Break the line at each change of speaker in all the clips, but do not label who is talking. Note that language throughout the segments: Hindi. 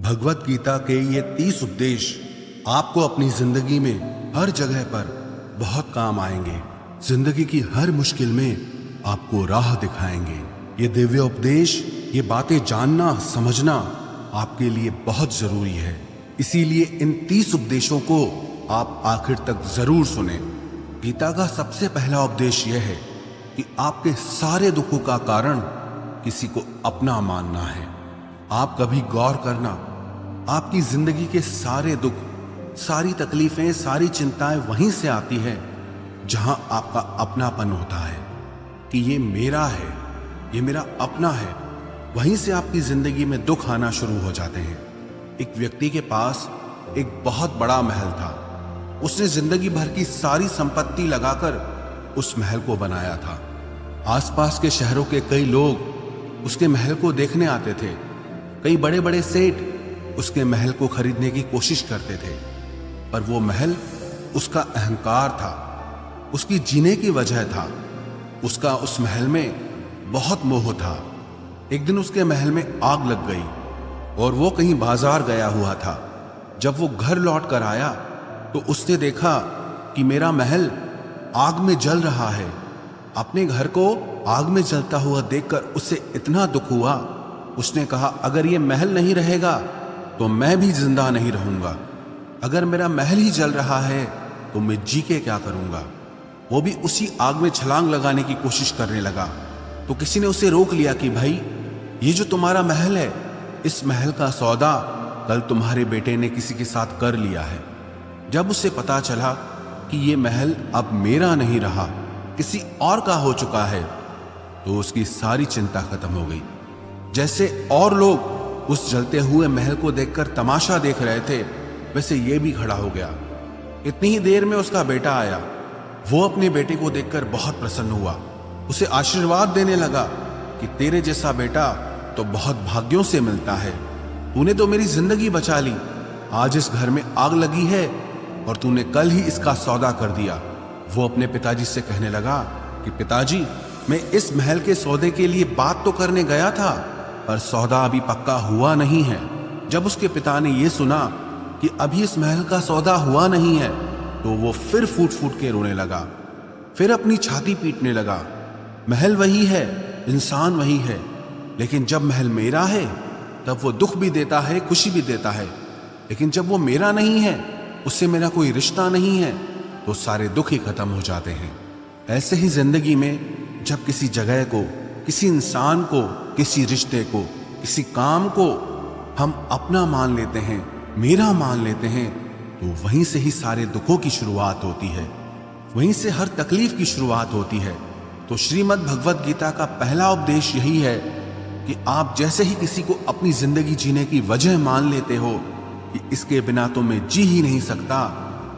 भगवत गीता के ये 30 उपदेश आपको अपनी जिंदगी में हर जगह पर बहुत काम आएंगे। जिंदगी की हर मुश्किल में आपको राह दिखाएंगे। ये दिव्य उपदेश, ये बातें जानना समझना आपके लिए बहुत जरूरी है। इसीलिए इन 30 उपदेशों को आप आखिर तक जरूर सुने। गीता का सबसे पहला उपदेश यह है कि आपके सारे दुखों का कारण किसी को अपना मानना है। आप कभी गौर करना, आपकी जिंदगी के सारे दुख, सारी तकलीफें, सारी चिंताएं वहीं से आती है जहां आपका अपनापन होता है कि ये मेरा है, ये मेरा अपना है। वहीं से आपकी जिंदगी में दुख आना शुरू हो जाते हैं। एक व्यक्ति के पास एक बहुत बड़ा महल था। उसने जिंदगी भर की सारी संपत्ति लगाकर उस महल को बनाया था। आसपास के शहरों के कई लोग उसके महल को देखने आते थे। कई बड़े बड़े सेठ उसके महल को खरीदने की कोशिश करते थे, पर वो महल उसका अहंकार था, उसकी जीने की वजह था। उसका उस महल में बहुत मोह था। एक दिन उसके महल में आग लग गई और वो कहीं बाजार गया हुआ था। जब वो घर लौट कर आया तो उसने देखा कि मेरा महल आग में जल रहा है। अपने घर को आग में जलता हुआ देखकर उसे इतना दुख हुआ। उसने कहा, अगर ये महल नहीं रहेगा तो मैं भी जिंदा नहीं रहूंगा। अगर मेरा महल ही जल रहा है तो मैं जी के क्या करूंगा। वो भी उसी आग में छलांग लगाने की कोशिश करने लगा तो किसी ने उसे रोक लिया कि भाई, ये जो तुम्हारा महल है, इस महल का सौदा कल तुम्हारे बेटे ने किसी के साथ कर लिया है। जब उसे पता चला कि ये महल अब मेरा नहीं रहा, किसी और का हो चुका है, तो उसकी सारी चिंता खत्म हो गई। जैसे और लोग उस जलते हुए महल को देखकर तमाशा देख रहे थे, वैसे ये भी खड़ा हो गया। इतनी ही देर में उसका बेटा आया। वो अपने बेटे को देखकर बहुत प्रसन्न हुआ। उसे आशीर्वाद देने लगा कि तेरे जैसा बेटा तो बहुत भाग्यों से मिलता है। तूने तो मेरी जिंदगी बचा ली। आज इस घर में आग लगी है और तूने कल ही इसका सौदा कर दिया। वो अपने पिताजी से कहने लगा कि पिताजी, मैं इस महल के सौदे के लिए बात तो करने गया था, पर सौदा अभी पक्का हुआ नहीं है। जब उसके पिता ने यह सुना कि अभी इस महल का सौदा हुआ नहीं है तो वो फिर फूट फूट के रोने लगा, फिर अपनी छाती पीटने लगा। महल वही है, इंसान वही है, लेकिन जब महल मेरा है तब वो दुख भी देता है, खुशी भी देता है। लेकिन जब वो मेरा नहीं है, उससे मेरा कोई रिश्ता नहीं है, तो सारे दुख ही खत्म हो जाते हैं। ऐसे ही जिंदगी में जब किसी जगह को, किसी इंसान को, किसी रिश्ते को, किसी काम को हम अपना मान लेते हैं, मेरा मान लेते हैं, तो वहीं से ही सारे दुखों की शुरुआत होती है, वहीं से हर तकलीफ की शुरुआत होती है। तो श्रीमद् भगवत गीता का पहला उपदेश यही है कि आप जैसे ही किसी को अपनी जिंदगी जीने की वजह मान लेते हो कि इसके बिना तो मैं जी ही नहीं सकता,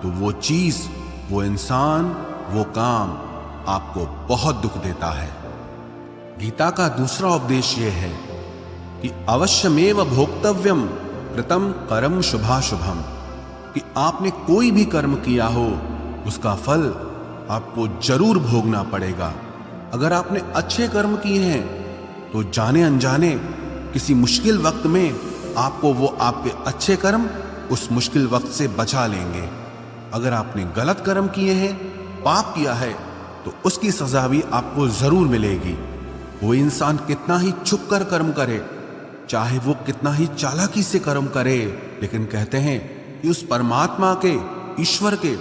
तो वो चीज, वो इंसान, वो काम आपको बहुत दुख देता है। गीता का दूसरा उपदेश यह है कि अवश्यमेव भोक्तव्यम कृतम कर्म शुभाशुभम, कि आपने कोई भी कर्म किया हो उसका फल आपको जरूर भोगना पड़ेगा। अगर आपने अच्छे कर्म किए हैं तो जाने अनजाने किसी मुश्किल वक्त में आपको वो आपके अच्छे कर्म उस मुश्किल वक्त से बचा लेंगे। अगर आपने गलत कर्म किए हैं, पाप किया है, तो उसकी सजा भी आपको जरूर मिलेगी। वो इंसान कितना ही छुप कर कर्म करे, चाहे वो कितना ही चालाकी से कर्म करे, लेकिन कहते हैं कि उस परमात्मा के, ईश्वर के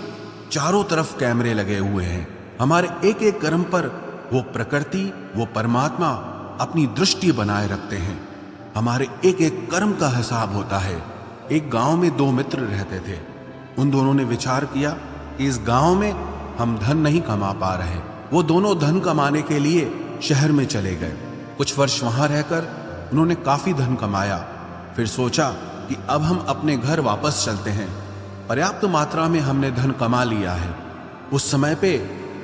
चारों तरफ कैमरे लगे हुए हैं। हमारे एक एक कर्म पर वो प्रकृति, वो परमात्मा अपनी दृष्टि बनाए रखते हैं। हमारे एक एक कर्म का हिसाब होता है। एक गांव में 2 मित्र रहते थे। उन दोनों ने विचार किया कि इस गांव में हम धन नहीं कमा पा रहे। वो दोनों धन कमाने के लिए शहर में चले गए। कुछ वर्ष वहां रहकर उन्होंने काफी धन कमाया। फिर सोचा कि अब हम अपने घर वापस चलते हैं। पर्याप्त मात्रा में हमने धन कमा लिया है। उस समय पे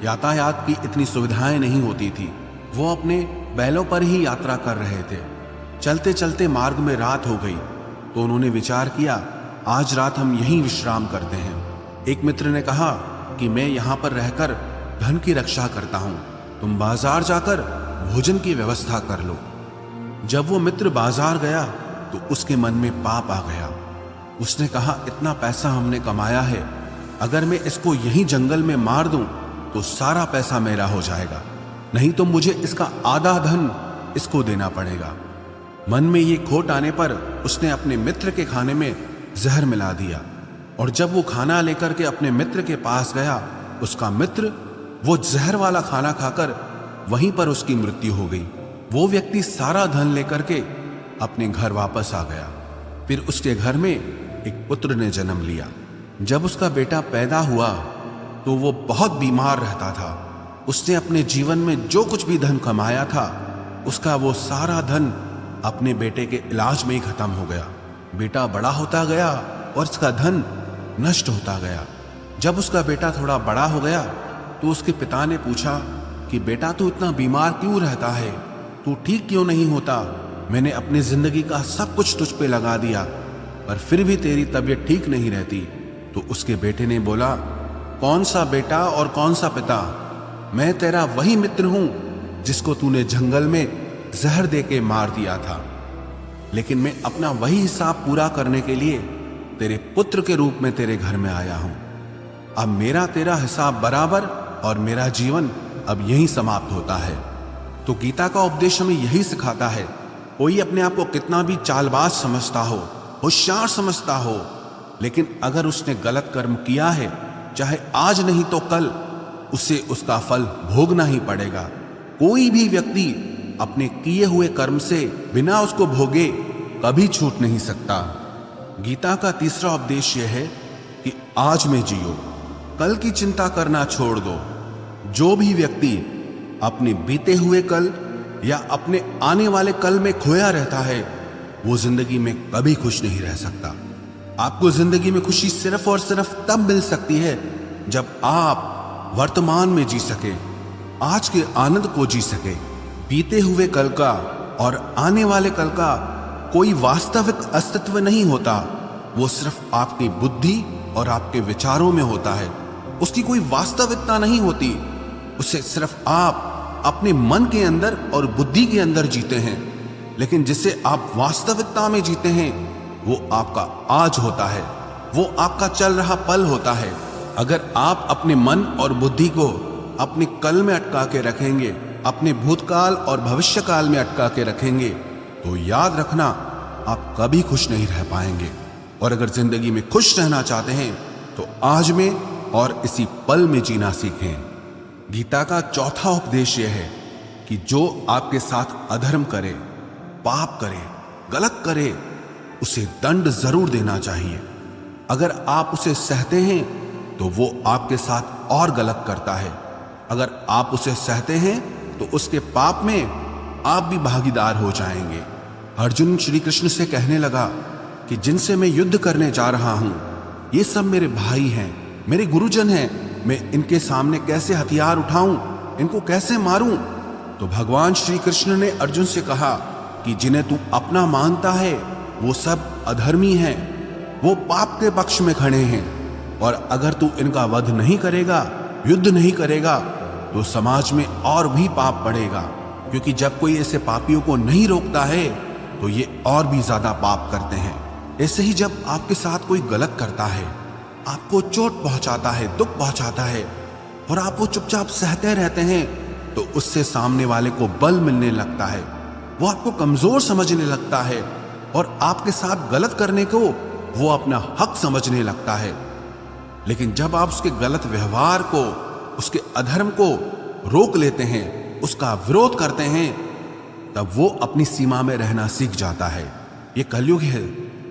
यातायात की इतनी सुविधाएं नहीं होती थी। वो अपने बैलों पर ही यात्रा कर रहे थे। चलते चलते मार्ग में रात हो गई तो उन्होंने विचार किया, आज रात हम यहीं विश्राम करते हैं। एक मित्र ने कहा कि मैं यहाँ पर रहकर धन की रक्षा करता हूँ, तुम बाजार जाकर भोजन की व्यवस्था कर लो। जब वो मित्र बाजार गया तो उसके मन में पाप आ गया। उसने कहा, इतना पैसा हमने कमाया है, अगर मैं इसको यहीं जंगल में मार दूं तो सारा पैसा मेरा हो जाएगा, नहीं तो मुझे इसका आधा धन इसको देना पड़ेगा। मन में ये खोट आने पर उसने अपने मित्र के खाने में जहर मिला दिया, और जब वो खाना लेकर के अपने मित्र के पास गया, उसका मित्र वो जहर वाला खाना खाकर वहीं पर उसकी मृत्यु हो गई। वो व्यक्ति सारा धन लेकर के अपने घर वापस आ गया। फिर उसके घर में एक पुत्र ने जन्म लिया। जब उसका बेटा पैदा हुआ तो वो बहुत बीमार रहता था। उसने अपने जीवन में जो कुछ भी धन कमाया था, उसका वो सारा धन अपने बेटे के इलाज में ही खत्म हो गया। बेटा बड़ा होता गया और उसका धन नष्ट होता गया। जब उसका बेटा थोड़ा बड़ा हो गया तो उसके पिता ने पूछा कि बेटा, तू इतना बीमार क्यों रहता है, तू ठीक क्यों नहीं होता? मैंने अपनी जिंदगी का सब कुछ तुझ पे लगा दिया, पर फिर भी तेरी तबीयत ठीक नहीं रहती। तो उसके बेटे ने बोला, कौन सा बेटा और कौन सा पिता? मैं तेरा वही मित्र हूं जिसको तूने जंगल में जहर दे के मार दिया था, लेकिन मैं अपना वही हिसाब पूरा करने के लिए तेरे पुत्र के रूप में तेरे घर में आया हूं। अब मेरा तेरा हिसाब बराबर और मेरा जीवन अब यहीं समाप्त होता है। तो गीता का उपदेश हमें यही सिखाता है, कोई अपने आप को कितना भी चालबाज समझता हो, होशियार समझता हो, लेकिन अगर उसने गलत कर्म किया है, चाहे आज नहीं तो कल उसे उसका फल भोगना ही पड़ेगा। कोई भी व्यक्ति अपने किए हुए कर्म से बिना उसको भोगे कभी छूट नहीं सकता। गीता का तीसरा उपदेश यह है कि आज में जियो, कल की चिंता करना छोड़ दो। जो भी व्यक्ति अपने बीते हुए कल या अपने आने वाले कल में खोया रहता है, वो जिंदगी में कभी खुश नहीं रह सकता। आपको जिंदगी में खुशी सिर्फ और सिर्फ तब मिल सकती है जब आप वर्तमान में जी सके, आज के आनंद को जी सके। बीते हुए कल का और आने वाले कल का कोई वास्तविक अस्तित्व नहीं होता, वो सिर्फ आपकी बुद्धि और आपके विचारों में होता है। उसकी कोई वास्तविकता नहीं होती, उसे सिर्फ आप अपने मन के अंदर और बुद्धि के अंदर जीते हैं। लेकिन जिसे आप वास्तविकता में जीते हैं, वो आपका आज होता है, वो आपका चल रहा पल होता है। अगर आप अपने मन और बुद्धि को अपने कल में अटका के रखेंगे, अपने भूतकाल और भविष्यकाल में अटका के रखेंगे, तो याद रखना आप कभी खुश नहीं रह पाएंगे। और अगर जिंदगी में खुश रहना चाहते हैं तो आज में और इसी पल में जीना सीखें। गीता का चौथा उपदेश यह है कि जो आपके साथ अधर्म करे, पाप करे, गलत करे, उसे दंड जरूर देना चाहिए। अगर आप उसे सहते हैं तो वो आपके साथ और गलत करता है। अगर आप उसे सहते हैं तो उसके पाप में आप भी भागीदार हो जाएंगे। अर्जुन श्री कृष्ण से कहने लगा कि जिनसे मैं युद्ध करने जा रहा हूं, ये सब मेरे भाई हैं, मेरे गुरुजन हैं, मैं इनके सामने कैसे हथियार उठाऊं, इनको कैसे मारूं? तो भगवान श्री कृष्ण ने अर्जुन से कहा कि जिन्हें तू अपना मानता है वो सब अधर्मी हैं, वो पाप के पक्ष में खड़े हैं, और अगर तू इनका वध नहीं करेगा, युद्ध नहीं करेगा, तो समाज में और भी पाप बढ़ेगा। क्योंकि जब कोई ऐसे पापियों को नहीं रोकता है तो ये और भी ज्यादा पाप करते हैं। ऐसे ही जब आपके साथ कोई गलत करता है, आपको चोट पहुंचाता है, दुख पहुंचाता है, और आप वो चुपचाप सहते रहते हैं, तो उससे सामने वाले को बल मिलने लगता है, वो आपको कमजोर समझने लगता है, और आपके साथ गलत करने को वो अपना हक समझने लगता है। लेकिन जब आप उसके गलत व्यवहार को, उसके अधर्म को रोक लेते हैं, उसका विरोध करते हैं, तब वो अपनी सीमा में रहना सीख जाता है। ये कलयुग है।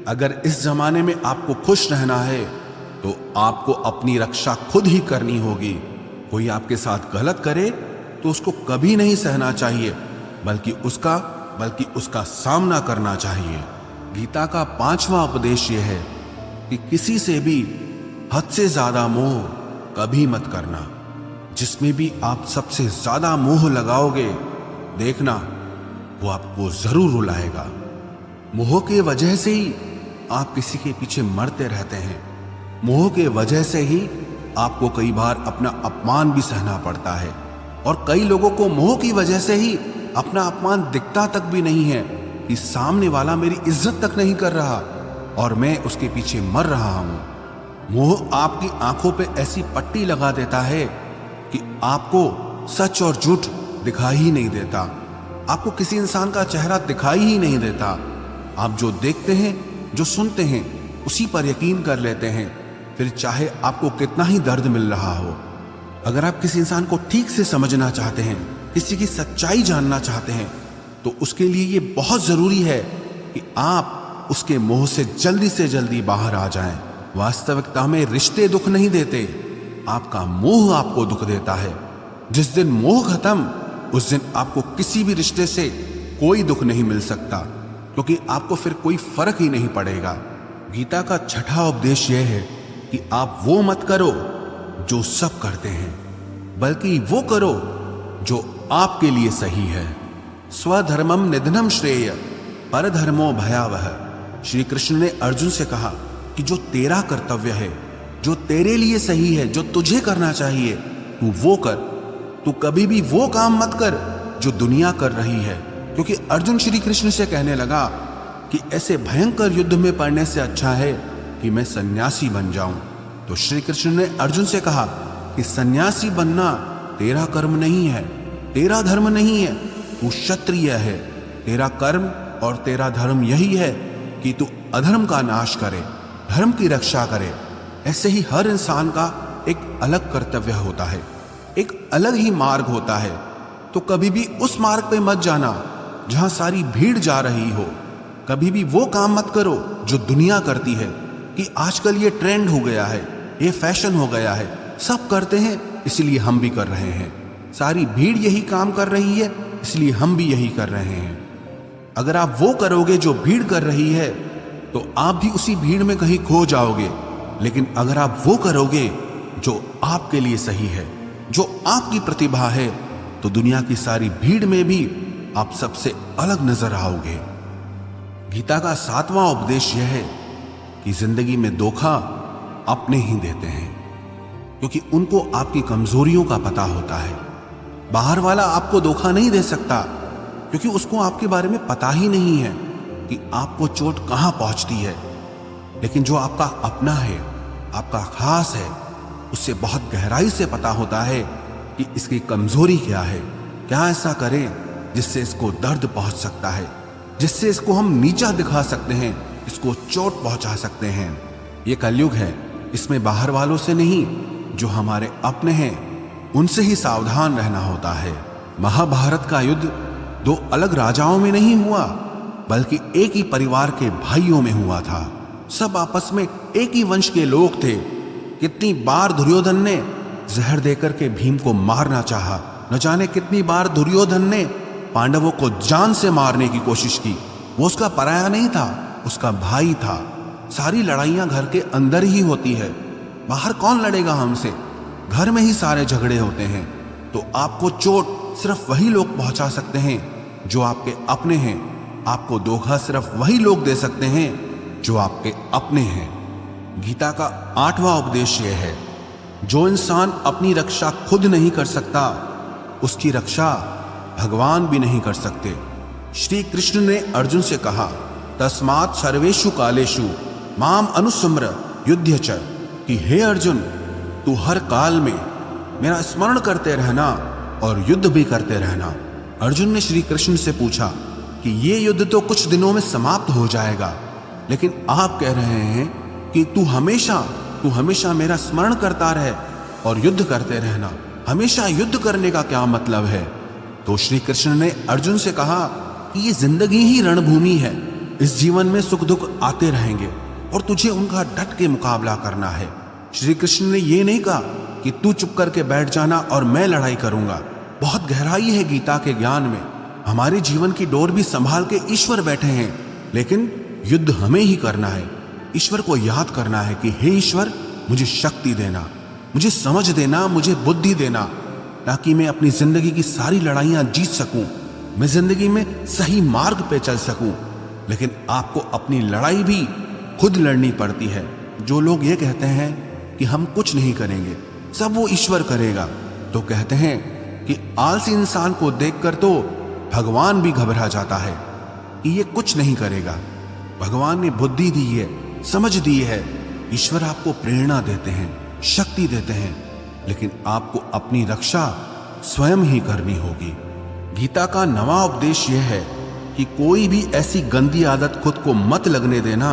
अगर इस जमाने में आपको खुश रहना है तो आपको अपनी रक्षा खुद ही करनी होगी। कोई आपके साथ गलत करे तो उसको कभी नहीं सहना चाहिए, बल्कि उसका सामना करना चाहिए। गीता का पांचवा उपदेश यह है कि किसी से भी हद से ज्यादा मोह कभी मत करना। जिसमें भी आप सबसे ज्यादा मोह लगाओगे, देखना वो आपको जरूर रुलाएगा। मोह के वजह से ही आप किसी के पीछे मरते रहते हैं। मोह के वजह से ही आपको कई बार अपना अपमान भी सहना पड़ता है, और कई लोगों को मोह की वजह से ही अपना अपमान दिखता तक भी नहीं है, कि सामने वाला मेरी इज्जत तक नहीं कर रहा और मैं उसके पीछे मर रहा हूं। मोह आपकी आंखों पे ऐसी पट्टी लगा देता है कि आपको सच और झूठ दिखाई ही नहीं देता, आपको किसी इंसान का चेहरा दिखाई ही नहीं देता। आप जो देखते हैं, जो सुनते हैं, उसी पर यकीन कर लेते हैं, फिर चाहे आपको कितना ही दर्द मिल रहा हो। अगर आप किसी इंसान को ठीक से समझना चाहते हैं, किसी की सच्चाई जानना चाहते हैं, तो उसके लिए ये बहुत जरूरी है कि आप उसके मोह से जल्दी बाहर आ जाएं। वास्तविकता में रिश्ते दुख नहीं देते, आपका मोह आपको दुख देता है। जिस दिन मोह खत्म, उस दिन आपको किसी भी रिश्ते से कोई दुख नहीं मिल सकता, क्योंकि आपको फिर कोई फर्क ही नहीं पड़ेगा। गीता का छठा उपदेश यह है कि आप वो मत करो जो सब करते हैं, बल्कि वो करो जो आपके लिए सही है। स्वधर्मम निधनम श्रेय परधर्मो भयावह। श्री कृष्ण ने अर्जुन से कहा कि जो तेरा कर्तव्य है, जो तेरे लिए सही है, जो तुझे करना चाहिए, तू वो कर। तू कभी भी वो काम मत कर जो दुनिया कर रही है, क्योंकि अर्जुन श्री कृष्ण से कहने लगा कि ऐसे भयंकर युद्ध में पड़ने से अच्छा है कि मैं सन्यासी बन जाऊं। तो श्री कृष्ण ने अर्जुन से कहा कि सन्यासी बनना तेरा कर्म नहीं है, तेरा धर्म नहीं है, तू क्षत्रिय है। तेरा कर्म और तेरा धर्म यही है कि तू अधर्म का नाश करे, धर्म की रक्षा करे। ऐसे ही हर इंसान का एक अलग कर्तव्य होता है, एक अलग ही मार्ग होता है। तो कभी भी उस मार्ग पे मत जाना जहां सारी भीड़ जा रही हो। कभी भी वो काम मत करो जो दुनिया करती है कि आजकल ये ट्रेंड हो गया है, ये फैशन हो गया है, सब करते हैं इसलिए हम भी कर रहे हैं। सारी भीड़ यही काम कर रही है इसलिए हम भी यही कर रहे हैं। अगर आप वो करोगे जो भीड़ कर रही है तो आप भी उसी भीड़ में कहीं खो जाओगे। लेकिन अगर आप वो करोगे जो आपके लिए सही है, जो आपकी प्रतिभा है, तो दुनिया की सारी भीड़ में भी आप सबसे अलग नजर आओगे। गीता का 7वां उपदेश यह है कि जिंदगी में धोखा अपने ही देते हैं, क्योंकि उनको आपकी कमजोरियों का पता होता है। बाहर वाला आपको धोखा नहीं दे सकता, क्योंकि उसको आपके बारे में पता ही नहीं है कि आपको चोट कहां पहुंचती है। लेकिन जो आपका अपना है, आपका खास है, उससे बहुत गहराई से पता होता है कि इसकी कमजोरी क्या है, क्या ऐसा करें जिससे इसको दर्द पहुंच सकता है, जिससे इसको हम नीचा दिखा सकते हैं, इसको चोट पहुंचा सकते हैं। ये कलयुग है, इसमें बाहर वालों से नहीं, जो हमारे अपने हैं उनसे ही सावधान रहना होता है। महाभारत का युद्ध दो अलग राजाओं में नहीं हुआ, बल्कि एक ही परिवार के भाइयों में हुआ था। सब आपस में एक ही वंश के लोग थे। कितनी बार दुर्योधन ने जहर देकर के भीम को मारना चाहा, न जाने कितनी बार दुर्योधन ने पांडवों को जान से मारने की कोशिश की। वो उसका पराया नहीं था, उसका भाई था। सारी लड़ाइयां घर के अंदर ही होती है, बाहर कौन लड़ेगा हमसे, घर में ही सारे झगड़े होते हैं। तो आपको चोट सिर्फ वही लोग पहुंचा सकते हैं जो आपके अपने हैं। आपको धोखा सिर्फ वही लोग दे सकते हैं जो आपके अपने हैं। गीता का 8वां उपदेश यह है, जो इंसान अपनी रक्षा खुद नहीं कर सकता, उसकी रक्षा भगवान भी नहीं कर सकते। श्री कृष्ण ने अर्जुन से कहा, तस्मात् सर्वेषु कालेषु माम अनुस्मर युध्य च, कि हे अर्जुन, तू हर काल में मेरा स्मरण करते रहना और युद्ध भी करते रहना। अर्जुन ने श्री कृष्ण से पूछा कि ये युद्ध तो कुछ दिनों में समाप्त हो जाएगा, लेकिन आप कह रहे हैं कि तू हमेशा मेरा स्मरण करता रहे और युद्ध करते रहना। हमेशा युद्ध करने का क्या मतलब है? तो श्री कृष्ण ने अर्जुन से कहा कि ये जिंदगी ही रणभूमि है। इस जीवन में सुख दुख आते रहेंगे और तुझे उनका डट के मुकाबला करना है। श्री कृष्ण ने ये नहीं कहा कि तू चुप करके बैठ जाना और मैं लड़ाई करूंगा। बहुत गहराई है गीता के ज्ञान में। हमारे जीवन की डोर भी संभाल के ईश्वर बैठे हैं, लेकिन युद्ध हमें ही करना है। ईश्वर को याद करना है कि हे ईश्वर, मुझे शक्ति देना, मुझे समझ देना, मुझे बुद्धि देना, ताकि मैं अपनी जिंदगी की सारी लड़ाइयां जीत सकूं, मैं जिंदगी में सही मार्ग पे चल सकूं। लेकिन आपको अपनी लड़ाई भी खुद लड़नी पड़ती है। जो लोग ये कहते हैं कि हम कुछ नहीं करेंगे, सब वो ईश्वर करेगा, तो कहते हैं कि आलसी इंसान को देखकर तो भगवान भी घबरा जाता है। कि ये कुछ नहीं करेगा। भगवान ने बुद्धि दी है, समझ दी है। ईश्वर आपको प्रेरणा देते हैं, शक्ति देते हैं, लेकिन आपको अपनी रक्षा स्वयं ही करनी होगी। गीता का नवा उपदेश यह है कि कोई भी ऐसी गंदी आदत खुद को मत लगने देना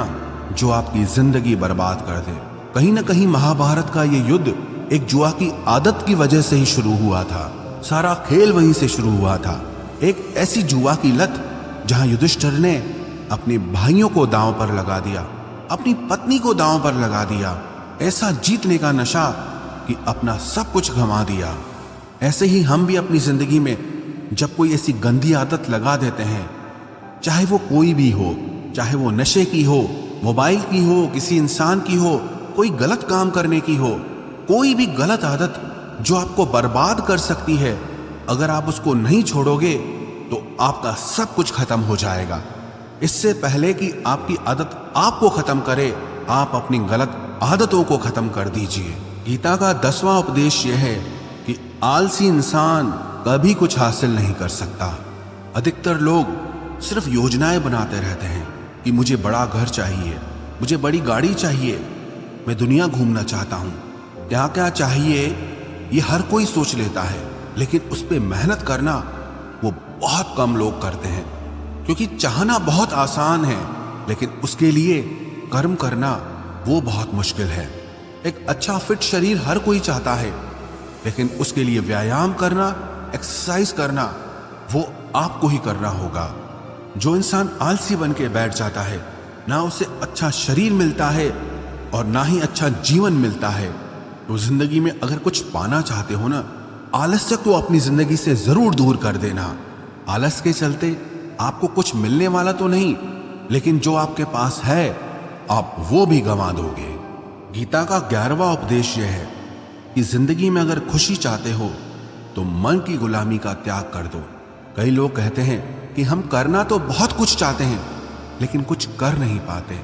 जो आपकी जिंदगी बर्बाद कर दे। कहीं ना कहीं महाभारत का ये युद्ध एक जुआ की आदत की वजह से ही शुरू हुआ था। सारा खेल वहीं से शुरू हुआ था। एक ऐसी जुआ की लत जहां युधिष्ठिर ने अपने भाइयों को दांव पर लगा दिया, अपनी पत्नी को दांव पर लगा दिया। ऐसा जीतने का नशा कि अपना सब कुछ गंवा दिया। ऐसे ही हम भी अपनी जिंदगी में जब कोई ऐसी गंदी आदत लगा देते हैं, चाहे वो कोई भी हो, चाहे वो नशे की हो, मोबाइल की हो, किसी इंसान की हो, कोई गलत काम करने की हो, कोई भी गलत आदत जो आपको बर्बाद कर सकती है, अगर आप उसको नहीं छोड़ोगे तो आपका सब कुछ खत्म हो जाएगा। इससे पहले कि आपकी आदत आपको खत्म करे, आप अपनी गलत आदतों को खत्म कर दीजिए। गीता का 10वां उपदेश यह है कि आलसी इंसान कभी कुछ हासिल नहीं कर सकता। अधिकतर लोग सिर्फ योजनाएं बनाते रहते हैं कि मुझे बड़ा घर चाहिए, मुझे बड़ी गाड़ी चाहिए, मैं दुनिया घूमना चाहता हूँ। क्या क्या चाहिए ये हर कोई सोच लेता है, लेकिन उस पर मेहनत करना वो बहुत कम लोग करते हैं। क्योंकि चाहना बहुत आसान है, लेकिन उसके लिए कर्म करना वो बहुत मुश्किल है। एक अच्छा फिट शरीर हर कोई चाहता है, लेकिन उसके लिए व्यायाम करना, एक्सरसाइज करना वो आपको ही करना होगा। जो इंसान आलसी बन के बैठ जाता है, ना उसे अच्छा शरीर मिलता है और ना ही अच्छा जीवन मिलता है। तो जिंदगी में अगर कुछ पाना चाहते हो ना, आलस्य को अपनी जिंदगी से जरूर दूर कर देना। आलस के चलते आपको कुछ मिलने वाला तो नहीं, लेकिन जो आपके पास है आप वो भी गंवा दोगे। गीता का 11वां उपदेश यह है कि जिंदगी में अगर खुशी चाहते हो तो मन की गुलामी का त्याग कर दो। कई लोग कहते हैं कि हम करना तो बहुत कुछ चाहते हैं, लेकिन कुछ कर नहीं पाते।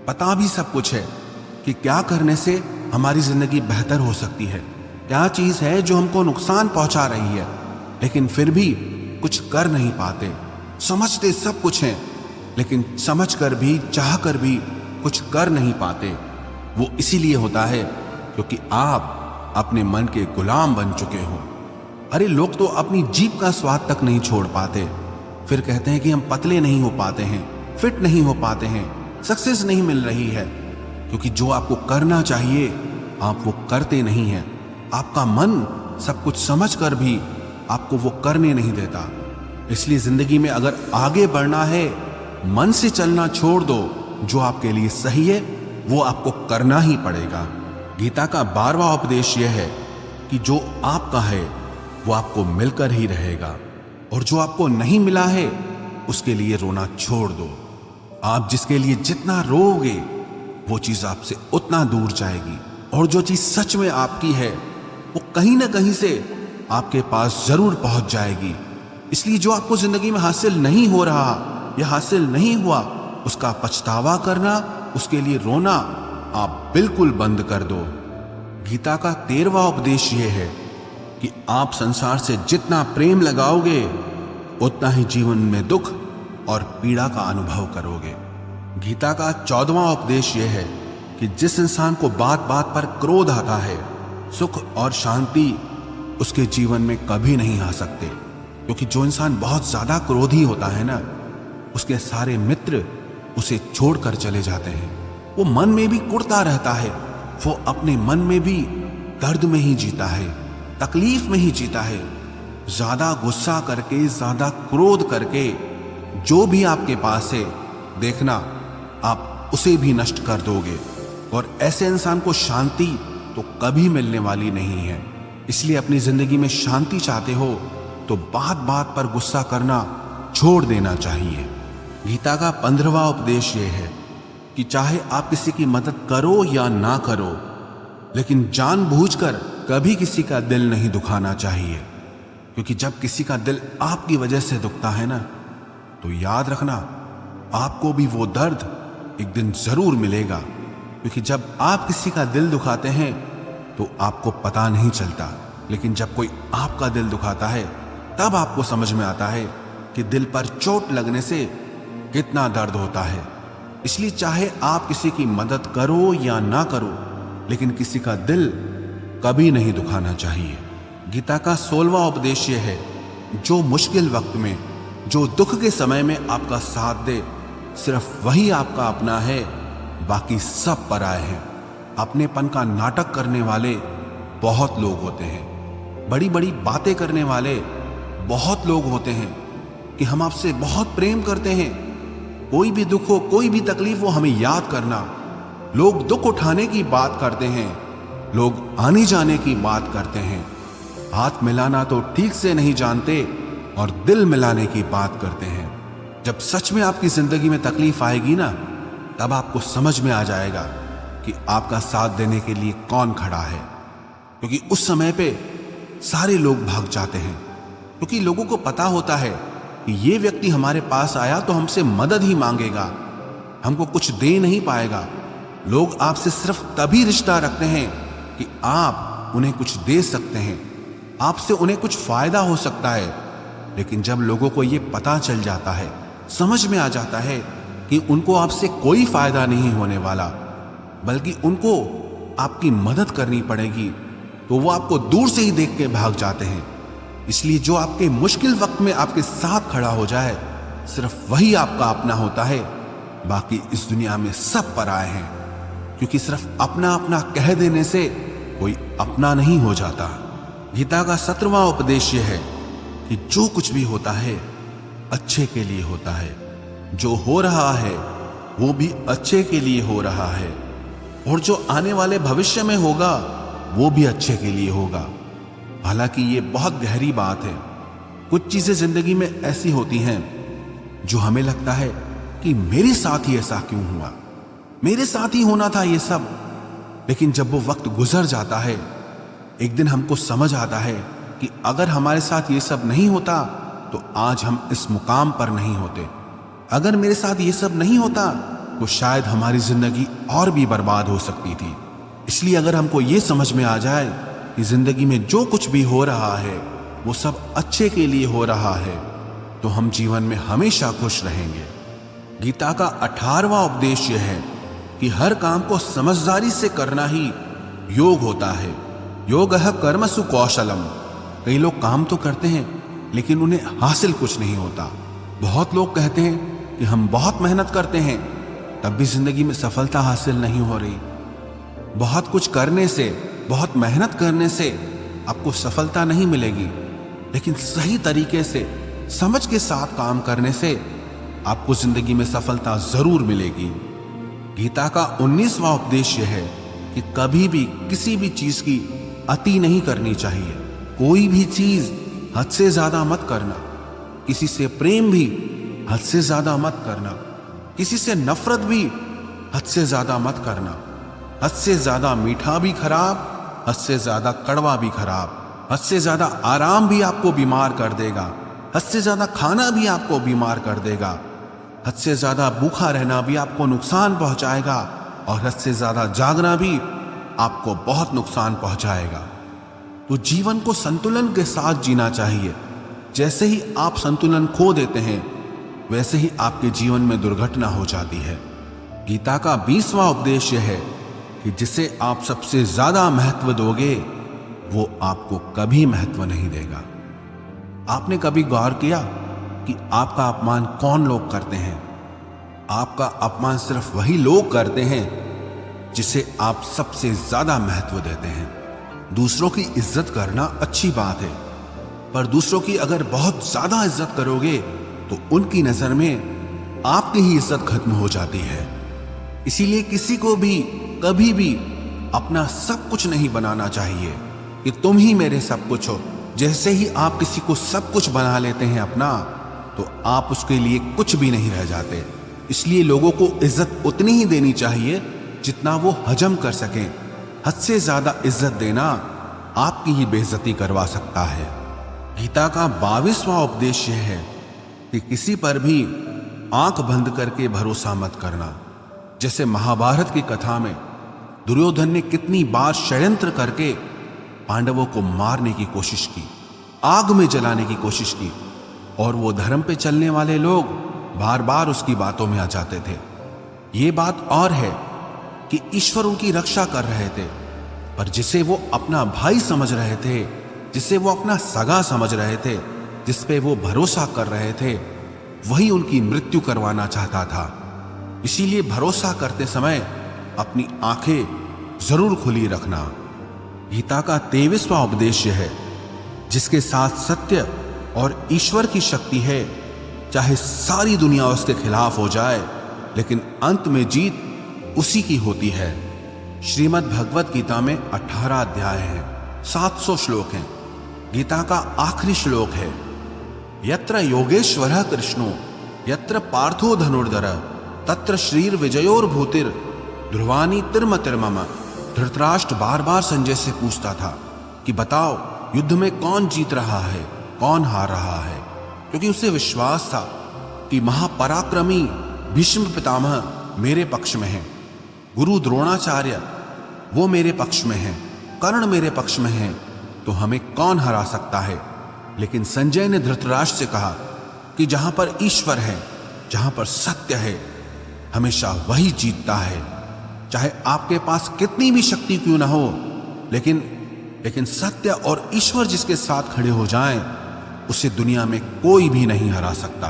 पता भी सब कुछ है कि क्या करने से हमारी जिंदगी बेहतर हो सकती है, क्या चीज है जो हमको नुकसान पहुंचा रही है, लेकिन फिर भी कुछ कर नहीं पाते। समझते सब कुछ है, लेकिन समझ कर भी, चाह कर भी कुछ कर नहीं पाते। वो इसीलिए होता है क्योंकि आप अपने मन के गुलाम बन चुके हो। अरे लोग तो अपनी जीभ का स्वाद तक नहीं छोड़ पाते, फिर कहते हैं कि हम पतले नहीं हो पाते हैं, फिट नहीं हो पाते हैं, सक्सेस नहीं मिल रही है। क्योंकि जो आपको करना चाहिए आप वो करते नहीं हैं। आपका मन सब कुछ समझ कर भी आपको वो करने नहीं देता। इसलिए जिंदगी में अगर आगे बढ़ना है, मन से चलना छोड़ दो। जो आपके लिए सही है वो आपको करना ही पड़ेगा। गीता का 12वां उपदेश यह है कि जो आपका है वो आपको मिलकर ही रहेगा, और जो आपको नहीं मिला है उसके लिए रोना छोड़ दो। आप जिसके लिए जितना रोओगे वो चीज आपसे उतना दूर जाएगी, और जो चीज सच में आपकी है वो कहीं ना कहीं से आपके पास जरूर पहुंच जाएगी। इसलिए जो आपको जिंदगी में हासिल नहीं हो रहा या हासिल नहीं हुआ, उसका पछतावा करना, उसके लिए रोना आप बिल्कुल बंद कर दो। गीता का 13वां उपदेश यह है कि आप संसार से जितना प्रेम लगाओगे उतना ही जीवन में दुख और पीड़ा का अनुभव करोगे। गीता का 14वां उपदेश यह है कि जिस इंसान को बात बात पर क्रोध आता है, सुख और शांति उसके जीवन में कभी नहीं आ सकते। क्योंकि जो इंसान बहुत ज्यादा क्रोधी होता है ना, उसके सारे मित्र उसे छोड़कर चले जाते हैं। वो मन में भी कुढ़ता रहता है, वो अपने मन में भी दर्द में ही जीता है, तकलीफ में ही जीता है। ज्यादा गुस्सा करके, ज्यादा क्रोध करके जो भी आपके पास है, देखना आप उसे भी नष्ट कर दोगे। और ऐसे इंसान को शांति तो कभी मिलने वाली नहीं है। इसलिए अपनी जिंदगी में शांति चाहते हो तो बात बात पर गुस्सा करना छोड़ देना चाहिए। गीता का 15वां उपदेश यह है कि चाहे आप किसी की मदद करो या ना करो, लेकिन जानबूझकर कभी किसी का दिल नहीं दुखाना चाहिए। क्योंकि जब किसी का दिल आपकी वजह से दुखता है ना, तो याद रखना आपको भी वो दर्द एक दिन जरूर मिलेगा। क्योंकि जब आप किसी का दिल दुखाते हैं तो आपको पता नहीं चलता, लेकिन जब कोई आपका दिल दुखाता है तब आपको समझ में आता है कि दिल पर चोट लगने से कितना दर्द होता है। इसलिए चाहे आप किसी की मदद करो या ना करो, लेकिन किसी का दिल कभी नहीं दुखाना चाहिए। गीता का 16वां उपदेश यह है, जो मुश्किल वक्त में, जो दुख के समय में आपका साथ दे, सिर्फ वही आपका अपना है, बाकी सब पराए हैं। अपनेपन का नाटक करने वाले बहुत लोग होते हैं, बड़ी बड़ी बातें करने वाले बहुत लोग होते हैं कि हम आपसे बहुत प्रेम करते हैं, कोई भी दुख हो, कोई भी तकलीफ हो, हमें याद करना। लोग दुख उठाने की बात करते हैं, लोग आने जाने की बात करते हैं, हाथ मिलाना तो ठीक से नहीं जानते और दिल मिलाने की बात करते हैं। जब सच में आपकी जिंदगी में तकलीफ आएगी ना, तब आपको समझ में आ जाएगा कि आपका साथ देने के लिए कौन खड़ा है। क्योंकि उस समय पे सारे लोग भाग जाते हैं, क्योंकि लोगों को पता होता है कि ये व्यक्ति हमारे पास आया तो हमसे मदद ही मांगेगा, हमको कुछ दे नहीं पाएगा। लोग आपसे सिर्फ तभी रिश्ता रखते हैं कि आप उन्हें कुछ दे सकते हैं, आपसे उन्हें कुछ फायदा हो सकता है। लेकिन जब लोगों को ये पता चल जाता है, समझ में आ जाता है कि उनको आपसे कोई फायदा नहीं होने वाला, बल्कि उनको आपकी मदद करनी पड़ेगी, तो वो आपको दूर से ही देख के भाग जाते हैं। इसलिए जो आपके मुश्किल वक्त में आपके साथ खड़ा हो जाए, सिर्फ वही आपका अपना होता है, बाकी इस दुनिया में सब पराए हैं। क्योंकि सिर्फ अपना अपना कह देने से कोई अपना नहीं हो जाता। गीता का 17वां उपदेश यह है कि जो कुछ भी होता है अच्छे के लिए होता है, जो हो रहा है वो भी अच्छे के लिए हो रहा है, और जो आने वाले भविष्य में होगा वो भी अच्छे के लिए होगा। हालांकि ये बहुत गहरी बात है। कुछ चीजें जिंदगी में ऐसी होती हैं जो हमें लगता है कि मेरे साथ ही ऐसा क्यों हुआ, मेरे साथ ही होना था ये सब। लेकिन जब वो वक्त गुजर जाता है, एक दिन हमको समझ आता है कि अगर हमारे साथ ये सब नहीं होता तो आज हम इस मुकाम पर नहीं होते। अगर मेरे साथ ये सब नहीं होता तो शायद हमारी जिंदगी और भी बर्बाद हो सकती थी। इसलिए अगर हमको ये समझ में आ जाए कि जिंदगी में जो कुछ भी हो रहा है वो सब अच्छे के लिए हो रहा है, तो हम जीवन में हमेशा खुश रहेंगे। गीता का 18वां उपदेश यह है कि हर काम को समझदारी से करना ही योग होता है। योगः कर्मसु कौशलम। कई लोग काम तो करते हैं लेकिन उन्हें हासिल कुछ नहीं होता। बहुत लोग कहते हैं कि हम बहुत मेहनत करते हैं, तब भी जिंदगी में सफलता हासिल नहीं हो रही। बहुत कुछ करने से, बहुत मेहनत करने से आपको सफलता नहीं मिलेगी, लेकिन सही तरीके से, समझ के साथ काम करने से आपको जिंदगी में सफलता जरूर मिलेगी। गीता का 19वां उपदेश यह है कि कभी भी किसी भी चीज की अति नहीं करनी चाहिए। कोई भी चीज हद से ज्यादा मत करना। किसी से प्रेम भी हद से ज्यादा मत करना। किसी से नफरत भी हद से ज्यादा मत करना। हद से ज्यादा मीठा भी खराब, हद से ज्यादा कड़वा भी खराब। हद से ज्यादा आराम भी आपको बीमार कर देगा। हद से ज्यादा खाना भी आपको बीमार कर देगा। हद से ज्यादा भूखा रहना भी आपको नुकसान पहुंचाएगा, और हद से ज्यादा जागना भी आपको बहुत नुकसान पहुंचाएगा। तो जीवन को संतुलन के साथ जीना चाहिए। जैसे ही आप संतुलन खो देते हैं, वैसे ही आपके जीवन में दुर्घटना हो जाती है। गीता का 20वां उपदेश यह है कि जिसे आप सबसे ज्यादा महत्व दोगे, वो आपको कभी महत्व नहीं देगा। आपने कभी गौर किया कि आपका अपमान कौन लोग करते हैं? आपका अपमान सिर्फ वही लोग करते हैं जिसे आप सबसे ज्यादा महत्व देते हैं। दूसरों की इज्जत करना अच्छी बात है, पर दूसरों की अगर बहुत ज्यादा इज्जत करोगे तो उनकी नजर में आपकी ही इज्जत खत्म हो जाती है। इसीलिए किसी को भी कभी भी अपना सब कुछ नहीं बनाना चाहिए कि तुम ही मेरे सब कुछ हो। जैसे ही आप किसी को सब कुछ बना लेते हैं अपना, तो आप उसके लिए कुछ भी नहीं रह जाते। इसलिए लोगों को इज्जत उतनी ही देनी चाहिए जितना वो हजम कर सकें। हद से ज्यादा इज्जत देना आपकी ही बेइज्जती करवा सकता है। गीता का 22वां उपदेश यह है कि किसी पर भी आंख बंद करके भरोसा मत करना। जैसे महाभारत की कथा में दुर्योधन ने कितनी बार षड्यंत्र करके पांडवों को मारने की कोशिश की, आग में जलाने की कोशिश की, और वो धर्म पे चलने वाले लोग बार बार उसकी बातों में आ जाते थे। ये बात और है कि ईश्वर उनकी रक्षा कर रहे थे, पर जिसे वो अपना भाई समझ रहे थे, जिसे वो अपना सगा समझ रहे थे, जिस पे वो भरोसा कर रहे थे, वही उनकी मृत्यु करवाना चाहता था। इसीलिए भरोसा करते समय अपनी आंखें जरूर खुली रखना। गीता का 23वां उपदेश है, जिसके साथ सत्य और ईश्वर की शक्ति है, चाहे सारी दुनिया उसके खिलाफ हो जाए, लेकिन अंत में जीत उसी की होती है। श्रीमद् भगवत गीता में 18 अध्याय हैं, 700 श्लोक हैं। गीता का आखिरी श्लोक है, यत्र योगेश्वरः कृष्णो यत्र पार्थो धनुर्धर तत्र श्रीर विजयोर्भूतिर ध्रुवानी तिर्मतिर्मम। धृतराष्ट्र बार बार संजय से पूछता था कि बताओ युद्ध में कौन जीत रहा है, कौन हार रहा है, क्योंकि उसे विश्वास था कि महापराक्रमी भीष्म पितामह मेरे पक्ष में हैं, गुरु द्रोणाचार्य वो मेरे पक्ष में हैं, कर्ण मेरे पक्ष में हैं, तो हमें कौन हरा सकता है। लेकिन संजय ने धृतराष्ट्र से कहा कि जहां पर ईश्वर है, जहां पर सत्य है, हमेशा वही जीतता है। चाहे आपके पास कितनी भी शक्ति क्यों ना हो, लेकिन सत्य और ईश्वर जिसके साथ खड़े हो जाएं, उसे दुनिया में कोई भी नहीं हरा सकता।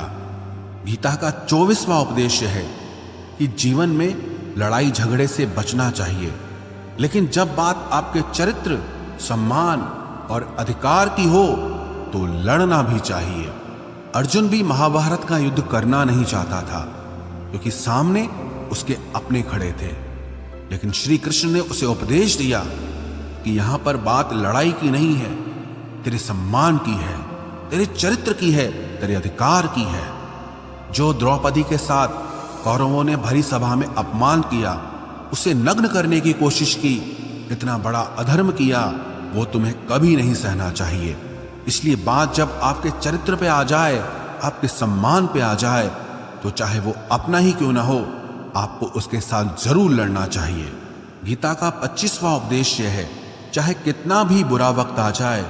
गीता का 24वां उपदेश है कि जीवन में लड़ाई झगड़े से बचना चाहिए, लेकिन जब बात आपके चरित्र, सम्मान और अधिकार की हो तो लड़ना भी चाहिए। अर्जुन भी महाभारत का युद्ध करना नहीं चाहता था, क्योंकि सामने उसके अपने खड़े थे, लेकिन श्री कृष्ण ने उसे उपदेश दिया कि यहां पर बात लड़ाई की नहीं है, तेरे सम्मान की है, तेरे चरित्र की है, तेरे अधिकार की है। जो द्रौपदी के साथ कौरवों ने भरी सभा में अपमान किया, उसे नग्न करने की कोशिश की, इतना बड़ा अधर्म किया, वो तुम्हें कभी नहीं सहना चाहिए। इसलिए बात जब आपके चरित्र पे आ जाए, आपके सम्मान पे आ जाए, तो चाहे वो अपना ही क्यों ना हो, आपको उसके साथ जरूर लड़ना चाहिए। गीता का 25वां उपदेश यह है, चाहे कितना भी बुरा वक्त आ जाए,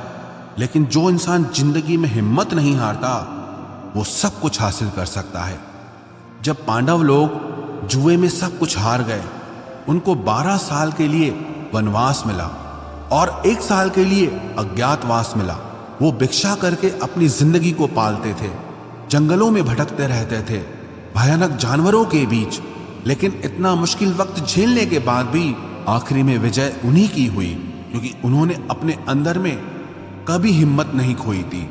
लेकिन जो इंसान जिंदगी में हिम्मत नहीं हारता, वो सब कुछ हासिल कर सकता है। जब पांडव लोग जुए में सब कुछ हार गए, उनको 12 साल के लिए वनवास मिला और 1 साल के लिए अज्ञातवास मिला। वो भिक्षा करके अपनी जिंदगी को पालते थे, जंगलों में भटकते रहते थे, भयानक जानवरों के बीच, लेकिन इतना मुश्किल वक्त झेलने के बाद भी आखिरी में विजय उन्हीं की हुई, क्योंकि उन्होंने अपने अंदर में कभी हिम्मत नहीं खोई थी।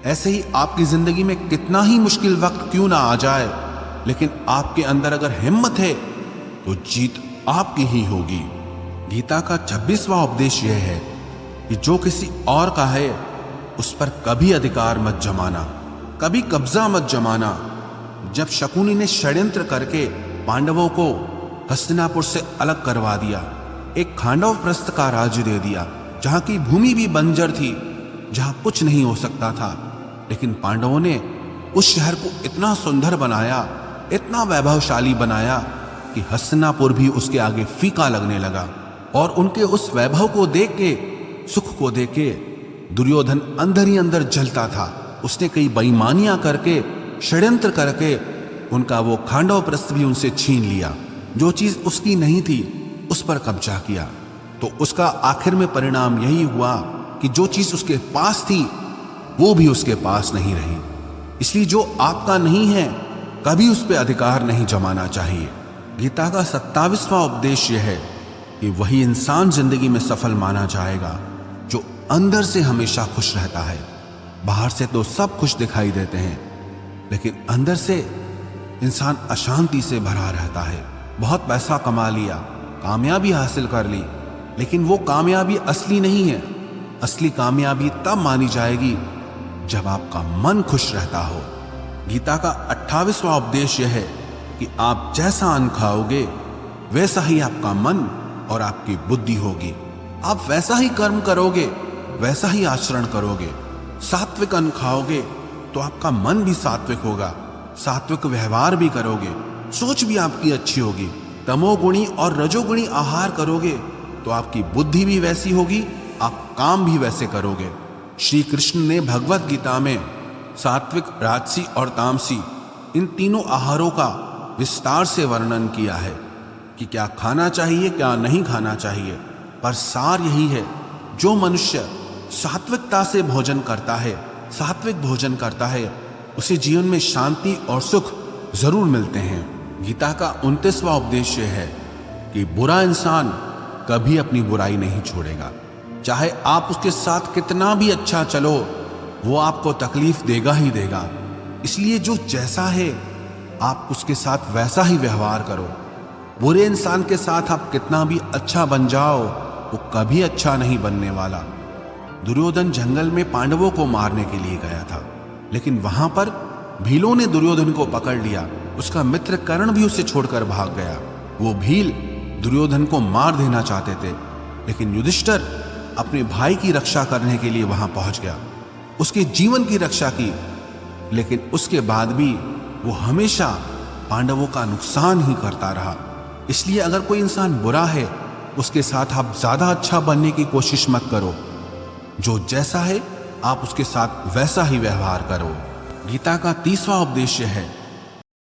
ऐसे ही आपकी जिंदगी में कितना ही मुश्किल वक्त क्यों ना आ जाए, लेकिन आपके अंदर अगर हिम्मत है तो जीत आपकी ही होगी। गीता का 26वां उपदेश यह है कि जो किसी और का है उस पर कभी अधिकार मत जमाना, कभी कब्जा मत जमाना। जब शकुनी ने षड्यंत्र करके पांडवों को हस्तिनापुर से अलग करवा दिया, एक खांडव प्रस्थ का राज्य दे दिया, जहां की भूमि भी बंजर थी, जहां कुछ नहीं हो सकता था, लेकिन पांडवों ने उस शहर को इतना सुंदर बनाया, इतना वैभवशाली बनाया कि हस्तिनापुर भी उसके आगे फीका लगने लगा। और उनके उस वैभव को देख के, सुख को देख के दुर्योधन अंदर ही अंदर जलता था। उसने कई बेईमानियां करके, षड्यंत्र करके उनका वो खांडव प्रस्थ भी उनसे छीन लिया। जो चीज उसकी नहीं थी उस पर कब्जा किया। तो उसका आखिर में परिणाम यही हुआ कि जो चीज उसके पास थी वो भी उसके पास नहीं रही। इसलिए जो आपका नहीं है कभी उस पर अधिकार नहीं जमाना चाहिए। गीता का 27वां उपदेश यह है कि वही इंसान जिंदगी में सफल माना जाएगा जो अंदर से हमेशा खुश रहता है। बाहर से तो सब खुश दिखाई देते हैं, लेकिन अंदर से इंसान अशांति से भरा रहता है। बहुत पैसा कमा लिया, कामयाबी हासिल कर ली, लेकिन वो कामयाबी असली नहीं है। असली कामयाबी तब मानी जाएगी जब आपका मन खुश रहता हो। गीता का 28वां उपदेश यह है कि आप जैसा अन्न खाओगे वैसा ही आपका मन और आपकी बुद्धि होगी। आप वैसा ही कर्म करोगे, वैसा ही आचरण करोगे। सात्विक अन्न खाओगे तो आपका मन भी सात्विक होगा, सात्विक व्यवहार भी करोगे, सोच भी आपकी अच्छी होगी। तमोगुणी और रजोगुणी आहार करोगे तो आपकी बुद्धि भी वैसी होगी, आप काम भी वैसे करोगे। श्री कृष्ण ने भगवत गीता में सात्विक, राजसी और तामसी इन तीनों आहारों का विस्तार से वर्णन किया है कि क्या खाना चाहिए, क्या नहीं खाना चाहिए। पर सार यही है, जो मनुष्य सात्विकता से भोजन करता है, सात्विक भोजन करता है, उसे जीवन में शांति और सुख जरूर मिलते हैं। गीता का 29वां उपदेश है कि बुरा इंसान कभी अपनी बुराई नहीं छोड़ेगा। चाहे आप उसके साथ कितना भी अच्छा चलो, वो आपको तकलीफ देगा ही देगा। इसलिए जो जैसा है आप उसके साथ वैसा ही व्यवहार करो। बुरे इंसान के साथ आप कितना भी अच्छा बन जाओ, वो कभी अच्छा नहीं बनने वाला। दुर्योधन जंगल में पांडवों को मारने के लिए गया था, लेकिन वहां पर भीलों ने दुर्योधन को पकड़ लिया। उसका मित्र कर्ण भी उसे छोड़कर भाग गया। वो भील दुर्योधन को मार देना चाहते थे, लेकिन युधिष्ठिर अपने भाई की रक्षा करने के लिए वहां पहुंच गया, उसके जीवन की रक्षा की। लेकिन उसके बाद भी वो हमेशा पांडवों का नुकसान ही करता रहा। इसलिए अगर कोई इंसान बुरा है, उसके साथ आप ज्यादा अच्छा बनने की कोशिश मत करो। जो जैसा है आप उसके साथ वैसा ही व्यवहार करो। गीता का 30वां उपदेश है